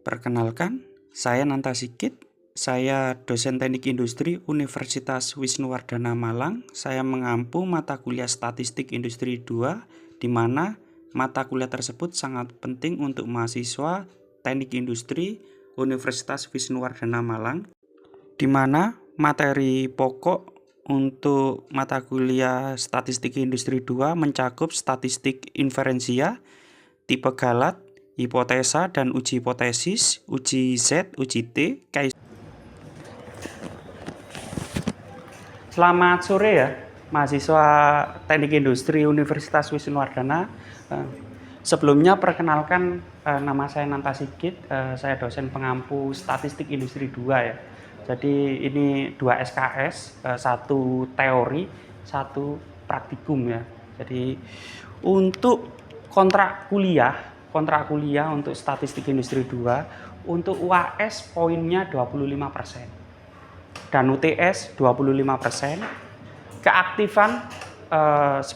Perkenalkan, saya Nanta Sigit, saya dosen Teknik Industri Universitas Wisnuwardana Malang. Saya mengampu mata kuliah Statistik Industri 2, di mana mata kuliah tersebut sangat penting untuk mahasiswa Teknik Industri Universitas Wisnuwardana Malang, di mana materi pokok untuk mata kuliah Statistik Industri 2 mencakup statistik inferensia, tipe galat, hipotesa dan uji hipotesis, uji Z, uji T. Selamat sore ya, mahasiswa Teknik Industri Universitas Wisnuwardana. Sebelumnya perkenalkan, nama saya Nanta Sigit, saya dosen pengampu Statistik Industri 2 ya. Jadi ini 2 SKS, satu teori, satu praktikum ya. Jadi untuk kontrak kuliah untuk Statistik Industri 2, untuk UAS poinnya 25%, dan UTS 25%, keaktifan 10%,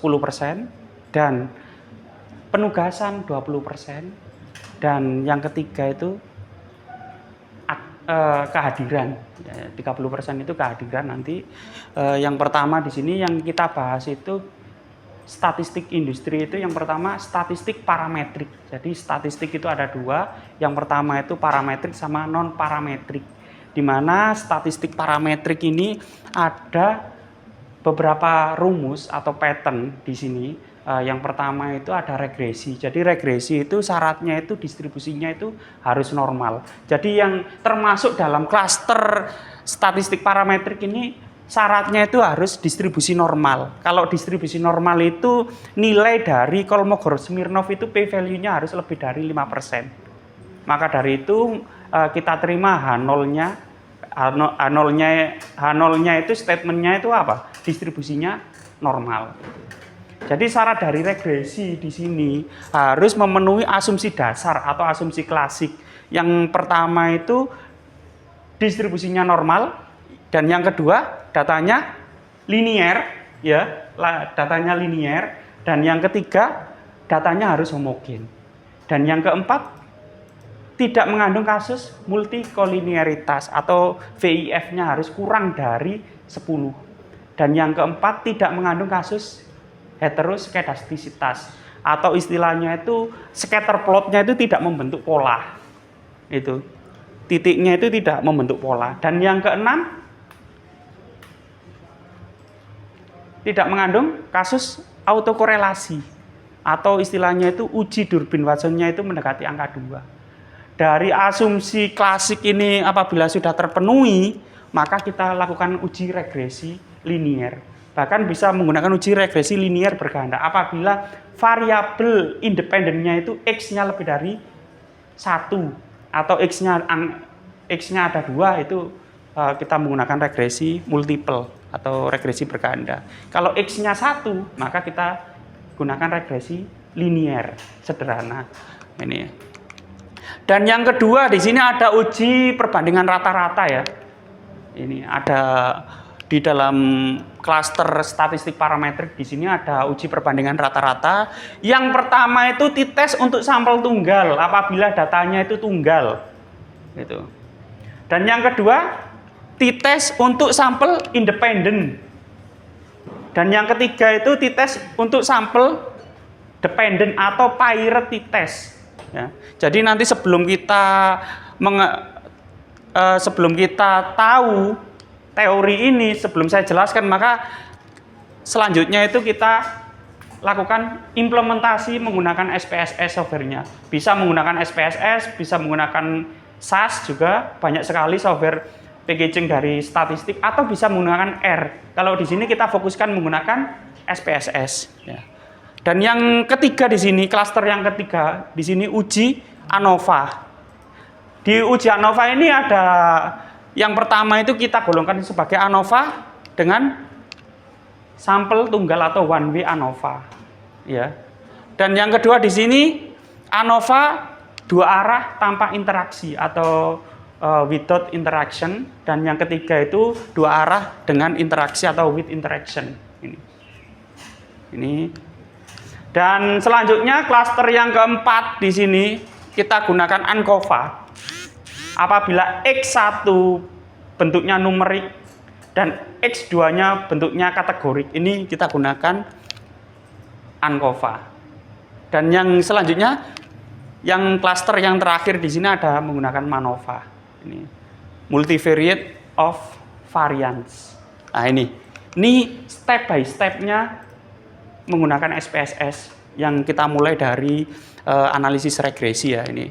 dan penugasan 20%, dan yang ketiga itu kehadiran, 30% itu kehadiran nanti. Yang pertama di sini yang kita bahas itu statistik industri, itu yang pertama statistik parametrik. Jadi statistik itu ada dua, yang pertama itu parametrik sama non parametrik, di mana statistik parametrik ini ada beberapa rumus atau pattern di sini. Yang pertama itu ada regresi. Jadi regresi itu syaratnya itu distribusinya itu harus normal. Jadi yang termasuk dalam klaster statistik parametrik ini syaratnya itu harus distribusi normal. Kalau distribusi normal itu nilai dari Kolmogorov-Smirnov itu p-value-nya harus lebih dari 5%. Maka dari itu kita terima H0-nya. H0-nya itu statementnya itu apa? Distribusinya normal. Jadi syarat dari regresi di sini harus memenuhi asumsi dasar atau asumsi klasik. Yang pertama itu distribusinya normal, dan yang kedua datanya linier ya, datanya linier, dan yang ketiga datanya harus homogen. Dan yang keempat tidak mengandung kasus multikolinearitas atau VIF-nya harus kurang dari 10. Dan yang keempat tidak mengandung kasus heteroskedastisitas, atau istilahnya itu scatter plotnya itu tidak membentuk pola. Itu titiknya itu tidak membentuk pola. Dan yang keenam tidak mengandung kasus autokorelasi, atau istilahnya itu uji Durbin Watsonnya itu mendekati angka 2. Dari asumsi klasik ini apabila sudah terpenuhi, maka kita lakukan uji regresi linier. Bahkan bisa menggunakan uji regresi linier berganda apabila variabel independennya itu X-nya lebih dari 1, atau X-nya ada 2, itu kita menggunakan regresi multiple atau regresi berganda. Kalau X-nya 1, maka kita gunakan regresi linier sederhana. Ini. Dan yang kedua di sini ada uji perbandingan rata-rata ya. Ini ada di dalam klaster statistik parametrik, di sini ada uji perbandingan rata-rata. Yang pertama itu t-test untuk sampel tunggal apabila datanya itu tunggal. Gitu. Dan yang kedua t-test untuk sampel independen. Dan yang ketiga itu t-test untuk sampel dependen atau paired t-test. Ya. Jadi nanti sebelum kita tahu teori ini, sebelum saya jelaskan, maka selanjutnya itu kita lakukan implementasi menggunakan SPSS software-nya. Bisa menggunakan SPSS, bisa menggunakan SAS juga, banyak sekali software packaging dari statistik, atau bisa menggunakan R. Kalau di sini kita fokuskan menggunakan SPSS. Ya. Dan yang ketiga di sini, klaster yang ketiga di sini uji ANOVA. Di uji ANOVA ini ada yang pertama itu kita golongkan sebagai ANOVA dengan sampel tunggal atau one way ANOVA, ya. Dan yang kedua di sini ANOVA dua arah tanpa interaksi atau without interaction, dan yang ketiga itu dua arah dengan interaksi atau with interaction. Ini. Dan selanjutnya klaster yang keempat di sini kita gunakan ANCOVA. Apabila X1 bentuknya numerik dan X2-nya bentuknya kategorik, ini kita gunakan ANCOVA. Dan yang selanjutnya, yang klaster yang terakhir di sini ada menggunakan MANOVA. Ini multivariate of variance. Nah ini step by stepnya menggunakan SPSS yang kita mulai dari analisis regresi ya ini.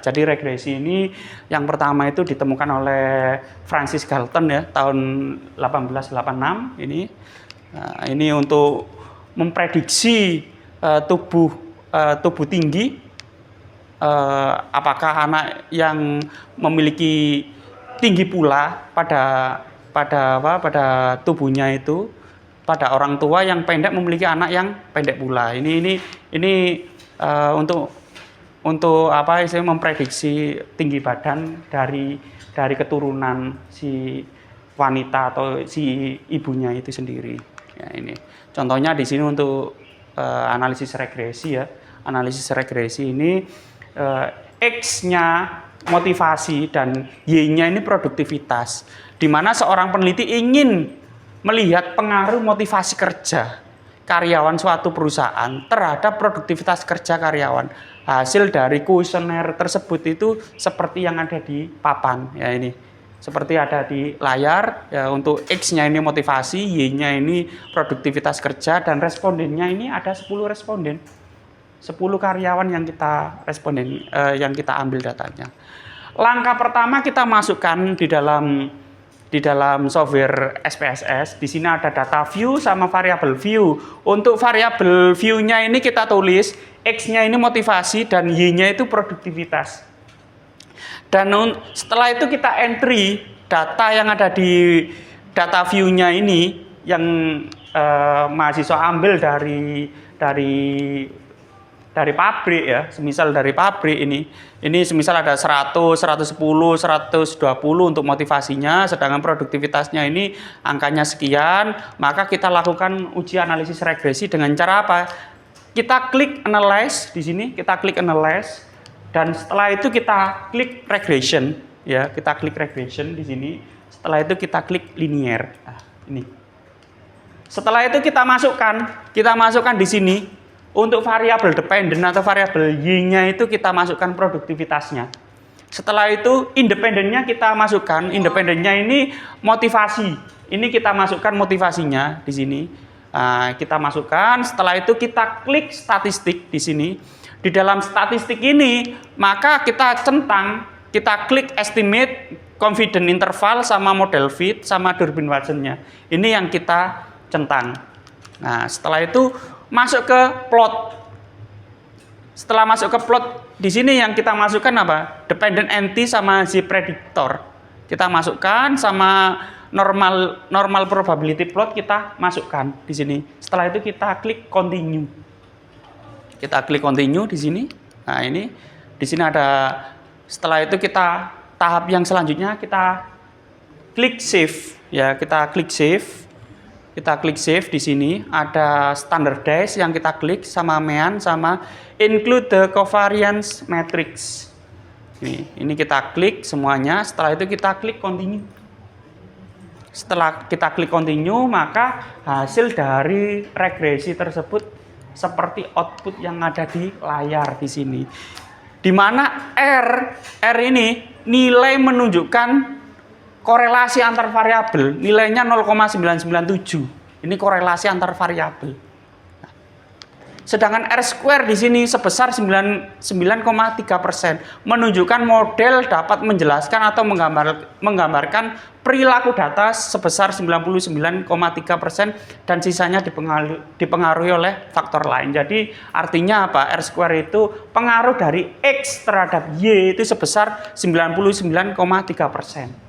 Jadi regresi ini yang pertama itu ditemukan oleh Francis Galton ya tahun 1886 ini. Ini untuk memprediksi tubuh tinggi, apakah anak yang memiliki tinggi pula pada tubuhnya itu, pada orang tua yang pendek memiliki anak yang pendek pula. Ini untuk apa istilahnya memprediksi tinggi badan dari keturunan si wanita atau si ibunya itu sendiri. Ya, ini contohnya di sini untuk analisis regresi ya. Analisis regresi ini X-nya motivasi dan Y-nya ini produktivitas. Di mana seorang peneliti ingin melihat pengaruh motivasi kerja karyawan suatu perusahaan terhadap produktivitas kerja karyawan. Hasil dari kuesioner tersebut itu seperti yang ada di papan ya, ini seperti ada di layar ya. Untuk X-nya ini motivasi, Y-nya ini produktivitas kerja, dan respondennya ini ada 10 responden, 10 karyawan yang kita ambil datanya. Langkah pertama kita masukkan di dalam software SPSS. Di sini ada data view sama variable view. Untuk variable view-nya ini kita tulis X-nya ini motivasi dan Y-nya itu produktivitas. Dan setelah itu kita entry data yang ada di data view-nya ini yang mahasiswa ambil dari pabrik ya, semisal dari pabrik ini semisal ada 100, 110, 120 untuk motivasinya, sedangkan produktivitasnya ini angkanya sekian, maka kita lakukan uji analisis regresi dengan cara apa? Kita klik analyze di sini, kita klik analyze, dan setelah itu kita klik regression ya, kita klik regression di sini. Setelah itu kita klik linear. Nah, ini. Setelah itu kita masukkan di sini. Untuk variabel dependent atau variabel Y-nya itu kita masukkan produktivitasnya. Setelah itu independennya kita masukkan, independennya ini motivasi. Ini kita masukkan motivasinya di sini. Kita masukkan, setelah itu kita klik statistik di sini. Di dalam statistik ini, maka kita centang, kita klik estimate, confidence interval sama model fit sama Durbin Watson-nya. Ini yang kita centang. Nah, setelah itu masuk ke plot. Setelah masuk ke plot, di sini yang kita masukkan apa? Dependent entity sama Z predictor. Kita masukkan sama normal probability plot kita masukkan di sini. Setelah itu kita klik continue. Kita klik continue di sini. Nah, ini di sini ada, setelah itu kita tahap yang selanjutnya kita klik save ya, kita klik save. Kita klik save di sini, ada standardize yang kita klik sama mean sama include the covariance matrix. Ini kita klik semuanya, setelah itu kita klik continue. Setelah kita klik continue, maka hasil dari regresi tersebut seperti output yang ada di layar di sini. Di mana R ini nilai menunjukkan korelasi antar variabel, nilainya 0,997. Ini korelasi antar variabel. Nah, Sedangkan R square di sini sebesar 99,3%, menunjukkan model dapat menjelaskan atau menggambarkan perilaku data sebesar 99,3% dan sisanya dipengaruhi oleh faktor lain. Jadi artinya apa? R square itu pengaruh dari X terhadap Y itu sebesar 99,3%.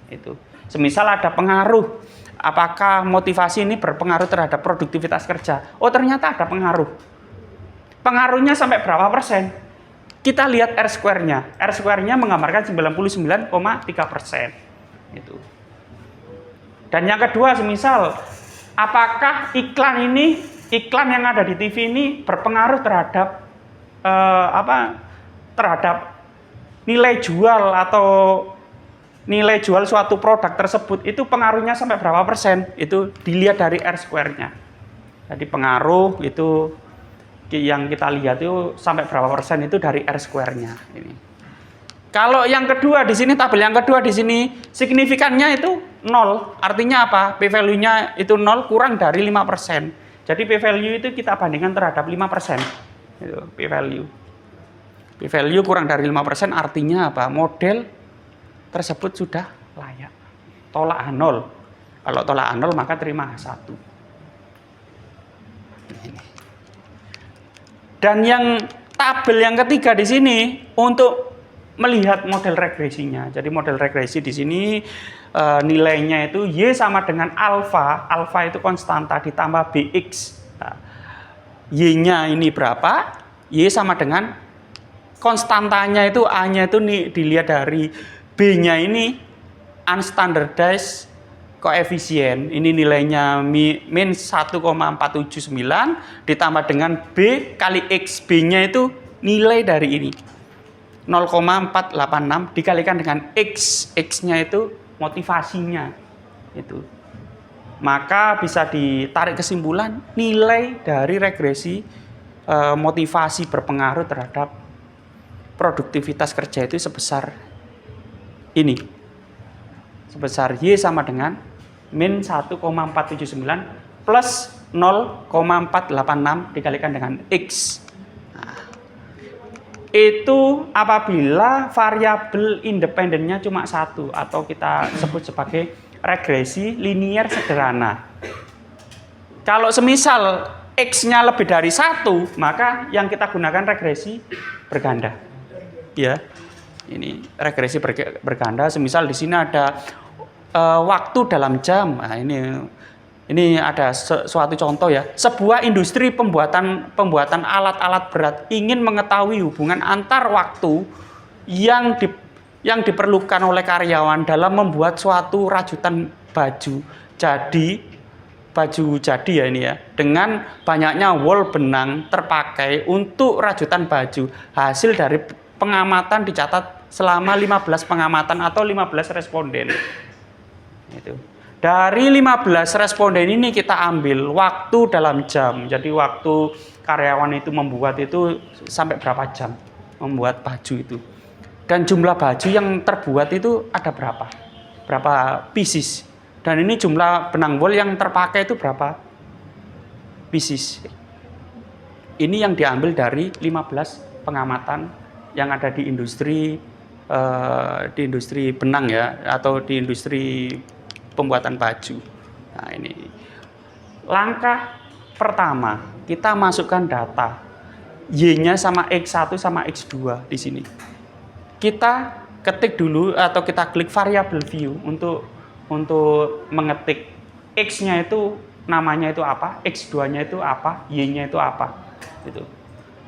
Itu. Semisal ada pengaruh, apakah motivasi ini berpengaruh terhadap produktivitas kerja? Oh, ternyata ada pengaruh. Pengaruhnya sampai berapa persen? Kita lihat R square-nya. R square-nya menggambarkan 99,3%. Itu. Dan yang kedua, semisal apakah iklan yang ada di TV ini berpengaruh terhadap terhadap nilai jual atau nilai jual suatu produk tersebut, itu pengaruhnya sampai berapa persen? Itu dilihat dari R square-nya. Jadi pengaruh itu yang kita lihat itu sampai berapa persen itu dari R square-nya ini. Kalau yang kedua di sini, tabel yang kedua di sini signifikannya itu 0. Artinya apa? P-value-nya itu 0 kurang dari 5%. Jadi P-value itu kita bandingkan terhadap 5%. Itu P-value. P-value kurang dari 5% artinya apa? Model tersebut sudah layak. Tolak A0. Kalau tolak A0 maka terima A1. Ini. Dan yang tabel yang ketiga di sini untuk melihat model regresinya. Jadi model regresi di sini nilainya itu Y sama dengan alfa. Alfa itu konstanta ditambah BX. Nah, Y-nya ini berapa? Y sama dengan konstantanya itu A-nya itu dilihat dari B-nya ini unstandardized koefisien, ini nilainya min 1,479 ditambah dengan B kali X. B-nya itu nilai dari ini 0,486 dikalikan dengan X. X-nya itu motivasinya itu. Maka bisa ditarik kesimpulan nilai dari regresi motivasi berpengaruh terhadap produktivitas kerja itu sebesar ini. Sebesar Y sama dengan min 1,479 plus 0,486 dikalikan dengan X. Nah, itu apabila variabel independennya cuma satu atau kita sebut sebagai regresi linier sederhana. Kalau semisal X-nya lebih dari 1, maka yang kita gunakan regresi berganda. Ya. Ini regresi berganda, semisal di sini ada waktu dalam jam. Nah, ini ada suatu contoh ya. Sebuah industri pembuatan alat-alat berat ingin mengetahui hubungan antar waktu yang diperlukan oleh karyawan dalam membuat suatu rajutan baju jadi ya ini ya, dengan banyaknya wol benang terpakai untuk rajutan baju. Hasil dari pengamatan dicatat selama 15 pengamatan atau 15 responden. Itu. Dari 15 responden ini kita ambil waktu dalam jam. Jadi waktu karyawan itu membuat itu sampai berapa jam membuat baju itu. Dan jumlah baju yang terbuat itu ada berapa? Berapa pieces? Dan ini jumlah benang wol yang terpakai itu berapa pieces? Ini yang diambil dari 15 pengamatan yang ada di industri benang ya, atau di industri pembuatan baju. Nah, ini langkah pertama, kita masukkan data Y-nya sama X1 sama X2 di sini. Kita ketik dulu atau kita klik variable view untuk mengetik X-nya itu namanya itu apa, X2-nya itu apa, Y-nya itu apa. Gitu.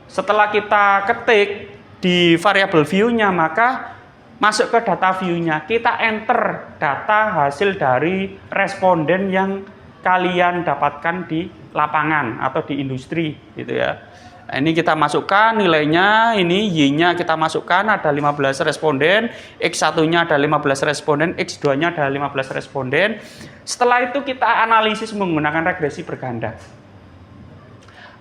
Setelah kita ketik di variable view-nya, maka masuk ke data view-nya, kita enter data hasil dari responden yang kalian dapatkan di lapangan atau di industri gitu ya. Nah, ini kita masukkan nilainya, ini Y-nya kita masukkan ada 15 responden, X1-nya ada 15 responden, X2-nya ada 15 responden. Setelah itu kita analisis menggunakan regresi berganda.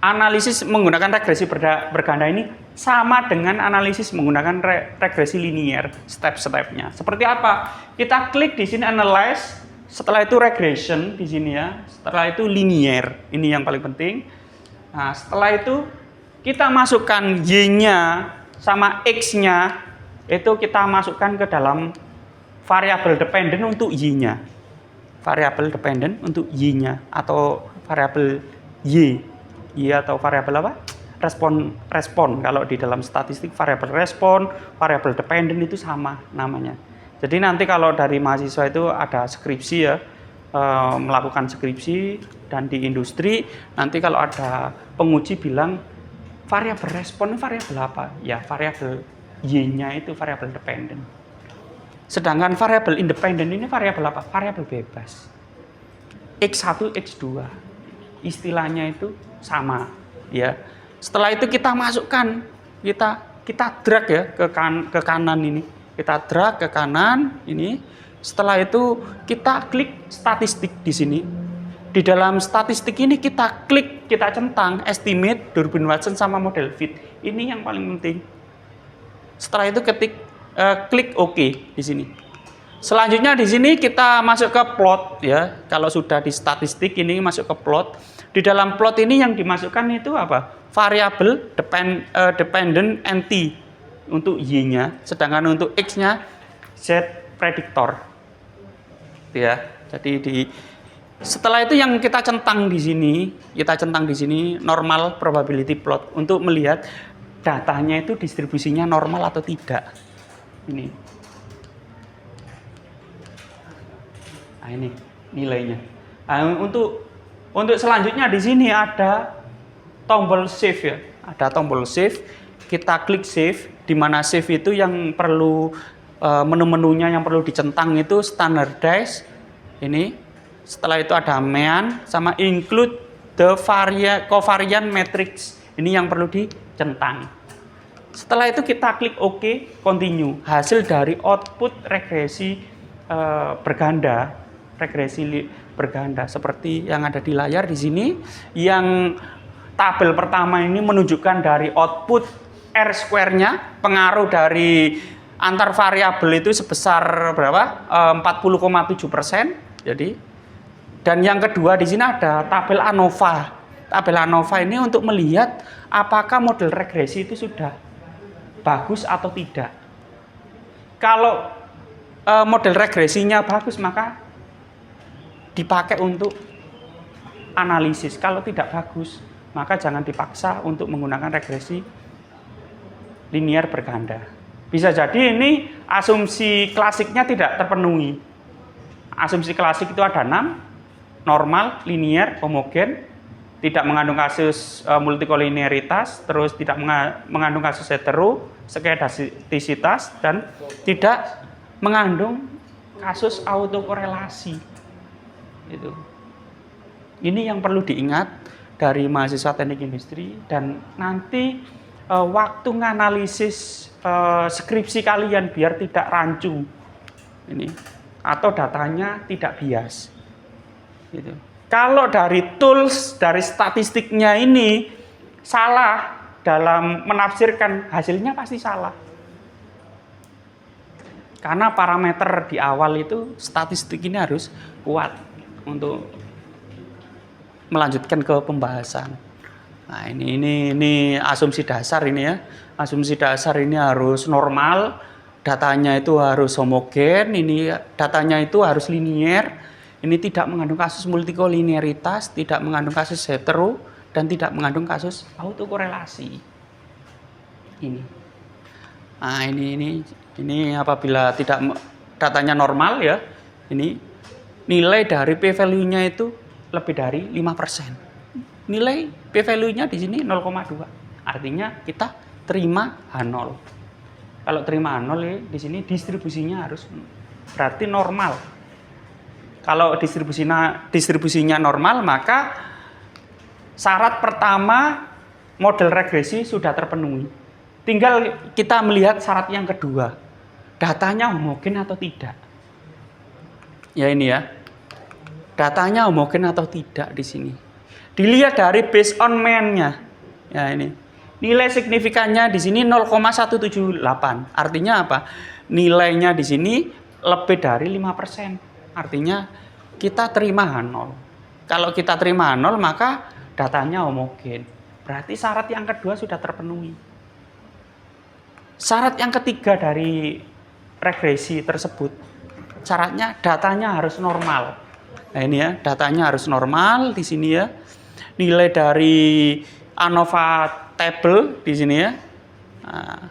Analisis menggunakan regresi berganda ini sama dengan analisis menggunakan regresi linier, step-stepnya. Seperti apa? Kita klik di sini analyze, setelah itu regression di sini ya, setelah itu linier. Ini yang paling penting. Nah, setelah itu kita masukkan Y-nya sama X-nya, itu kita masukkan ke dalam variabel dependen untuk Y-nya. Variabel dependen untuk Y-nya atau variabel Y. Y atau variabel apa? Respon. Kalau di dalam statistik variabel respon, variabel dependen itu sama namanya. Jadi nanti kalau dari mahasiswa itu ada skripsi ya, melakukan skripsi dan di industri, nanti kalau ada penguji bilang variabel respon variabel apa? Ya variabel Y-nya itu variabel dependen. Sedangkan variabel independen ini variabel apa? Variabel bebas. X1, X2. Istilahnya itu sama, ya. Setelah itu kita masukkan, kita drag ya ke kanan ini. Kita drag ke kanan ini. Setelah itu kita klik statistik di sini. Di dalam statistik ini kita klik, kita centang estimate, Durbin Watson sama model fit. Ini yang paling penting. Setelah itu klik OK di sini. Selanjutnya di sini kita masuk ke plot ya. Kalau sudah di statistik ini masuk ke plot. Di dalam plot ini yang dimasukkan itu apa? Variabel dependent NT untuk Y-nya, sedangkan untuk X-nya Z predictor. Ya. Jadi setelah itu yang kita centang di sini, normal probability plot untuk melihat datanya itu distribusinya normal atau tidak. Ini. Nah, ini nilainya. Nah, untuk selanjutnya di sini ada tombol save ya. Ada tombol save. Kita klik save, di mana save itu yang perlu menu-menunya yang perlu dicentang itu standardize. Ini. Setelah itu ada mean sama include the covariant matrix. Ini yang perlu dicentang. Setelah itu kita klik OK, continue. Hasil dari output regresi berganda, seperti yang ada di layar di sini. Yang tabel pertama ini menunjukkan dari output R square-nya, pengaruh dari antar variabel itu sebesar berapa? 40,7%. Jadi, dan yang kedua di sini ada tabel ANOVA. Tabel ANOVA ini untuk melihat apakah model regresi itu sudah bagus atau tidak. Kalau model regresinya bagus, maka dipakai untuk analisis. Kalau tidak bagus, maka jangan dipaksa untuk menggunakan regresi linear berganda. Bisa jadi ini asumsi klasiknya tidak terpenuhi. Asumsi klasik itu ada 6, normal, linear, homogen, tidak mengandung kasus multikolinearitas, terus tidak mengandung kasus hetero, skedastisitas, dan tidak mengandung kasus autokorelasi. Itu. Ini yang perlu diingat dari mahasiswa teknik industri, dan nanti waktu menganalisis skripsi kalian biar tidak rancu ini atau datanya tidak bias. Gitu. Kalau dari tools, dari statistiknya ini salah dalam menafsirkan, hasilnya pasti salah. Karena parameter di awal itu statistik ini harus kuat untuk melanjutkan ke pembahasan. Nah, ini asumsi dasar ini ya. Asumsi dasar ini harus normal, datanya itu harus homogen, ini datanya itu harus linear. Ini tidak mengandung kasus multikolinearitas, tidak mengandung kasus hetero, dan tidak mengandung kasus autokorelasi. Ini. Nah, ini apabila tidak datanya normal ya, ini nilai dari p-value-nya itu lebih dari 5%. Nilai p-value-nya di sini 0,2. Artinya kita terima H0. Kalau terima H0 ya, di sini distribusinya harus berarti normal. Kalau distribusinya normal, maka syarat pertama model regresi sudah terpenuhi. Tinggal kita melihat syarat yang kedua, datanya homogen atau tidak. Ya ini ya, datanya homogen atau tidak di sini. Dilihat dari based on mean-nya. Ya ini, nilai signifikannya di sini 0,178. Artinya apa? Nilainya di sini lebih dari 5%. Artinya kita terima H0. Kalau kita terima H0 maka datanya homogen. Berarti syarat yang kedua sudah terpenuhi. Syarat yang ketiga dari regresi tersebut, syaratnya datanya harus normal. Nah ini ya, datanya harus normal di sini ya. Nilai dari ANOVA table di sini ya. Nah,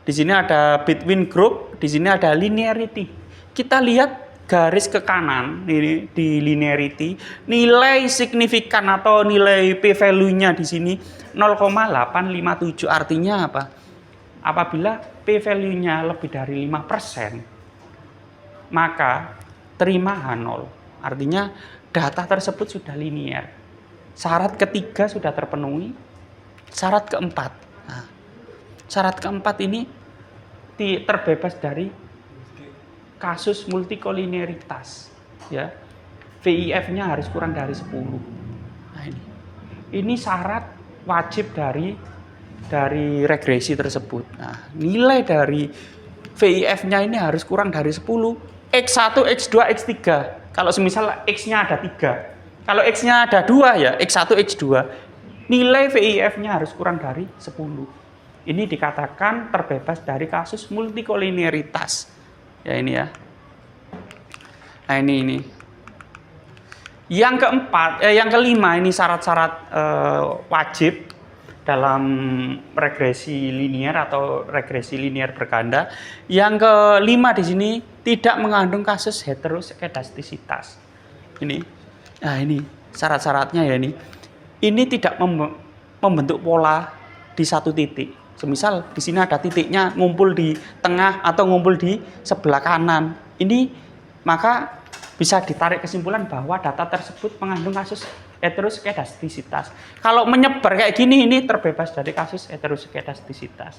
di sini ada between group, di sini ada linearity. Kita lihat garis ke kanan ini di linearity, nilai signifikan atau nilai p-value-nya di sini 0,857. Artinya apa? Apabila p-value-nya lebih dari 5%, maka terima H0. Artinya data tersebut sudah linear. Syarat ketiga sudah terpenuhi. Syarat keempat. Nah, syarat keempat ini terbebas dari kasus multikolinearitas, ya. VIF-nya harus kurang dari 10. Nah ini syarat wajib dari regresi tersebut. Nah, nilai dari VIF-nya ini harus kurang dari 10. X1, X2, X3. Kalau semisal X-nya ada 3. Kalau X-nya ada 2 ya, X1, X2. Nilai VIF-nya harus kurang dari 10. Ini dikatakan terbebas dari kasus multikolinearitas. Ya ini ya. Nah ini. Yang keempat, yang kelima ini syarat-syarat wajib dalam regresi linear atau regresi linear berganda. Yang kelima di sini tidak mengandung kasus heteroskedastisitas. Ini. Nah ini syarat-syaratnya ya ini. Ini tidak membentuk pola di satu titik. Semisal di sini ada titiknya ngumpul di tengah atau ngumpul di sebelah kanan. Ini maka bisa ditarik kesimpulan bahwa data tersebut mengandung kasus heteroskedastisitas. Kalau menyebar kayak gini ini terbebas dari kasus heteroskedastisitas.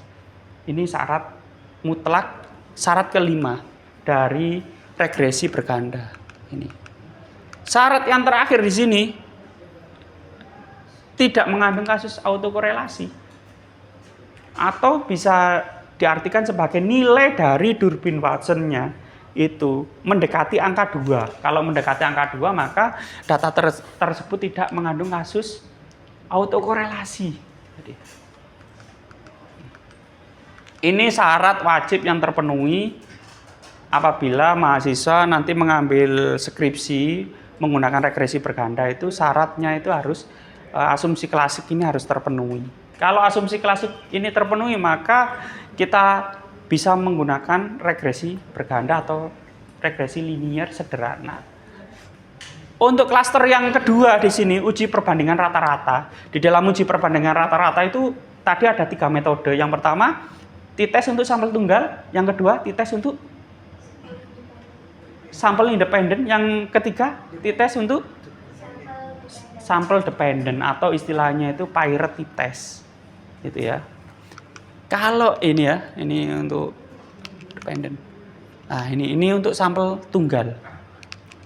Ini syarat mutlak, syarat kelima dari regresi berganda. Ini. Syarat yang terakhir di sini tidak mengandung kasus autokorelasi. Atau bisa diartikan sebagai nilai dari Durbin Watson-nya itu mendekati angka 2. Kalau mendekati angka 2 maka data tersebut tidak mengandung kasus autokorelasi. Ini syarat wajib yang terpenuhi apabila mahasiswa nanti mengambil skripsi menggunakan regresi berganda. Itu syaratnya itu harus asumsi klasik ini harus terpenuhi. Kalau asumsi klasik ini terpenuhi, maka kita bisa menggunakan regresi berganda atau regresi linear sederhana. Untuk klaster yang kedua di sini, uji perbandingan rata-rata. Di dalam uji perbandingan rata-rata itu tadi ada 3 metode. Yang pertama, t-test untuk sampel tunggal. Yang kedua, t-test untuk sampel independen. Yang ketiga, t-test untuk sampel dependent atau istilahnya itu parity test. Gitu ya. Kalau ini ya, ini untuk dependent. Nah, ini untuk sampel tunggal.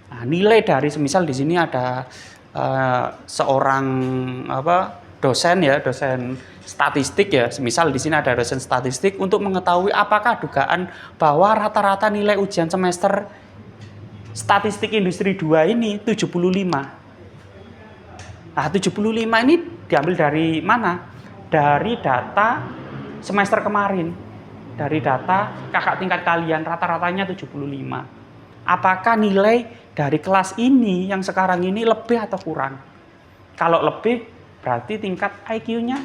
Nah, nilai dari semisal di sini ada seorang dosen ya, dosen statistik ya. Semisal di sini ada dosen statistik untuk mengetahui apakah dugaan bahwa rata-rata nilai ujian semester statistik industri 2 ini 75. Nah, 75 ini diambil dari mana? Dari data semester kemarin. Dari data kakak tingkat kalian, rata-ratanya 75. Apakah nilai dari kelas ini yang sekarang ini lebih atau kurang? Kalau lebih, berarti tingkat IQ-nya,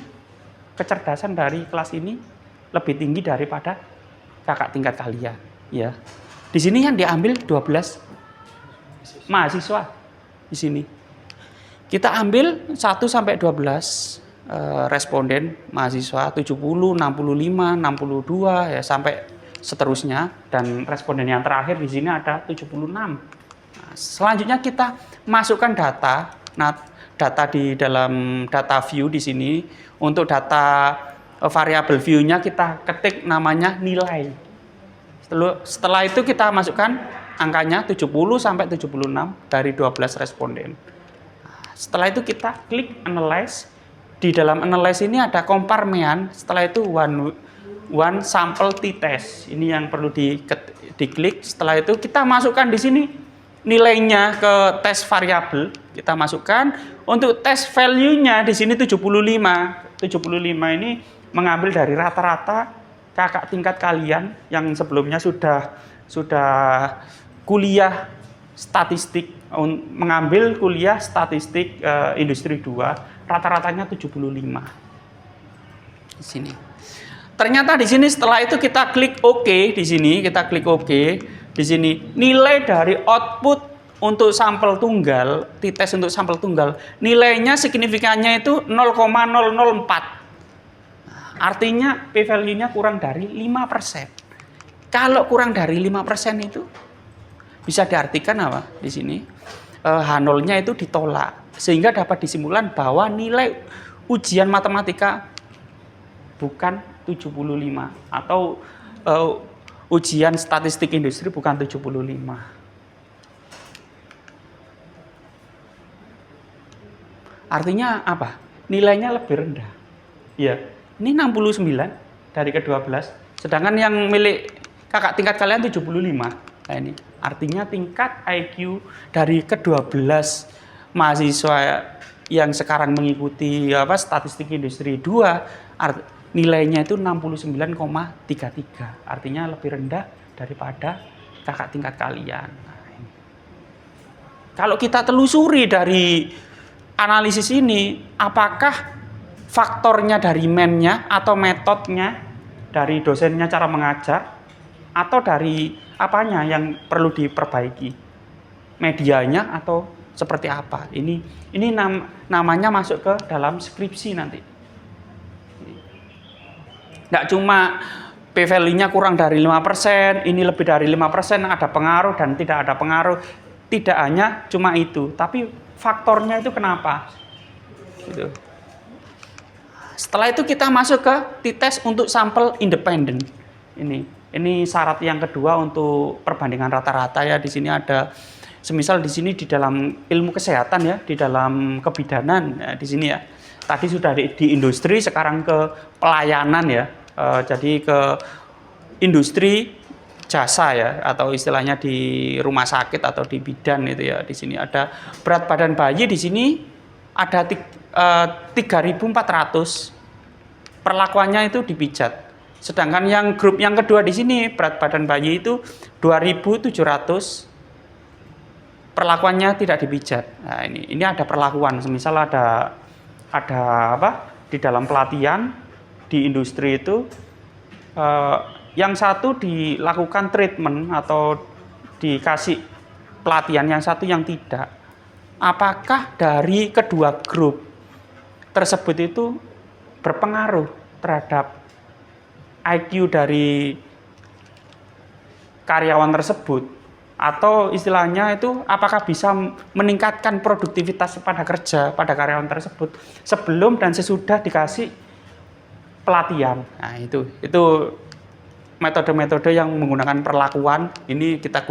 kecerdasan dari kelas ini lebih tinggi daripada kakak tingkat kalian. Ya. Di sini yang diambil 12 mahasiswa. Di sini. Kita ambil 1 sampai 12 responden mahasiswa 70, 65, 62 ya sampai seterusnya, dan responden yang terakhir di sini ada 76. Nah, selanjutnya kita masukkan data. Nah, data di dalam data view di sini untuk data variabel view-nya kita ketik namanya nilai. Setelah itu kita masukkan angkanya 70 sampai 76 dari 12 responden. Nah, setelah itu kita klik analyze. Di dalam analyze ini ada komparmean, setelah itu one sample t-test. Ini yang perlu diklik. Setelah itu kita masukkan di sini nilainya ke tes variabel. Kita masukkan untuk tes value-nya di sini 75. 75 ini mengambil dari rata-rata kakak tingkat kalian yang sebelumnya sudah kuliah statistik, mengambil kuliah statistik industri 2, rata-ratanya 75. Di sini. Ternyata di sini setelah itu kita klik OK, di sini kita klik OK. Di sini nilai dari output untuk sampel tunggal, t-test untuk sampel tunggal, nilainya signifikannya itu 0,004. Artinya p-value-nya kurang dari 5%. Kalau kurang dari 5% itu bisa diartikan apa? Di sini H0-nya itu ditolak, sehingga dapat disimpulkan bahwa nilai ujian matematika bukan 75 atau ujian statistik industri bukan 75. Artinya apa? Nilainya lebih rendah. Ya, ini 69 dari ke-12, sedangkan yang milik kakak tingkat kalian 75. Nah, ini artinya tingkat IQ dari ke-12 mahasiswa yang sekarang mengikuti statistik industri 2 nilainya itu 69,33. Artinya lebih rendah daripada kakak tingkat kalian. Nah, ini. Kalau kita telusuri dari analisis ini, apakah faktornya dari mennya atau metodenya, dari dosennya cara mengajar, atau dari apanya yang perlu diperbaiki, medianya atau seperti apa? Ini namanya masuk ke dalam skripsi nanti. Nggak cuma p-value-nya kurang dari 5%, ini lebih dari 5%, ada pengaruh dan tidak ada pengaruh. Tidak hanya cuma itu, tapi faktornya itu kenapa? Gitu. Setelah itu kita masuk ke t-test untuk sampel independen. Ini syarat yang kedua untuk perbandingan rata-rata ya. Di sini ada, semisal di sini di dalam ilmu kesehatan ya, di dalam kebidanan ya, di sini ya. Tadi sudah di industri, sekarang ke pelayanan ya. Jadi ke industri jasa ya, atau istilahnya di rumah sakit atau di bidan itu ya. Di sini ada berat badan bayi, di sini ada 3.400. Perlakuannya itu dipijat. Sedangkan yang grup yang kedua di sini berat badan bayi itu 2.700. Perlakuannya tidak dipijat. Nah, ini ada perlakuan. Semisal ada apa? Di dalam pelatihan di industri itu yang satu dilakukan treatment atau dikasih pelatihan, yang satu yang tidak. Apakah dari kedua grup tersebut itu berpengaruh terhadap IQ dari karyawan tersebut? Atau istilahnya itu apakah bisa meningkatkan produktivitas pada karyawan tersebut sebelum dan sesudah dikasih pelatihan? Nah, itu metode-metode yang menggunakan perlakuan. Ini kita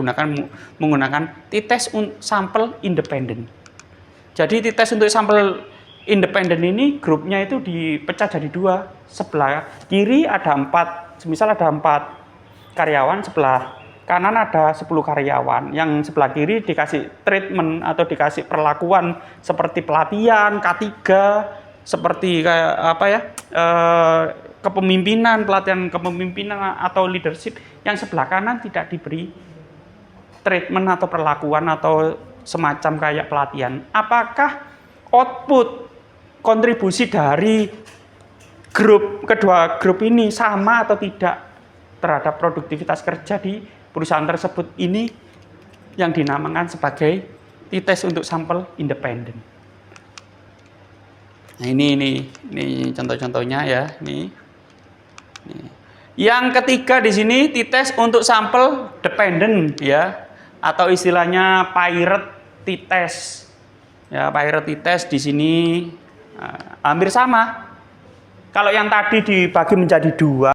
menggunakan t-test sampel independen. Jadi t-test untuk sampel independen ini grupnya itu dipecah jadi dua. Sebelah kiri ada 4, semisal ada 4 karyawan, sebelah kanan ada 10 karyawan. Yang sebelah kiri dikasih treatment atau dikasih perlakuan seperti pelatihan, K3, seperti kayak apa ya, kepemimpinan, pelatihan kepemimpinan atau leadership. Yang sebelah kanan tidak diberi treatment atau perlakuan atau semacam kayak pelatihan. Apakah output kontribusi dari kedua grup ini sama atau tidak terhadap produktivitas kerja di perusahaan tersebut? Ini yang dinamakan sebagai t-test untuk sampel independen. Nah, ini contoh-contohnya ya. Ini. Yang ketiga di sini t-test untuk sampel dependen ya, atau istilahnya pirate t-test. Ya, pirate t-test di sini hampir sama. Kalau yang tadi dibagi menjadi 2,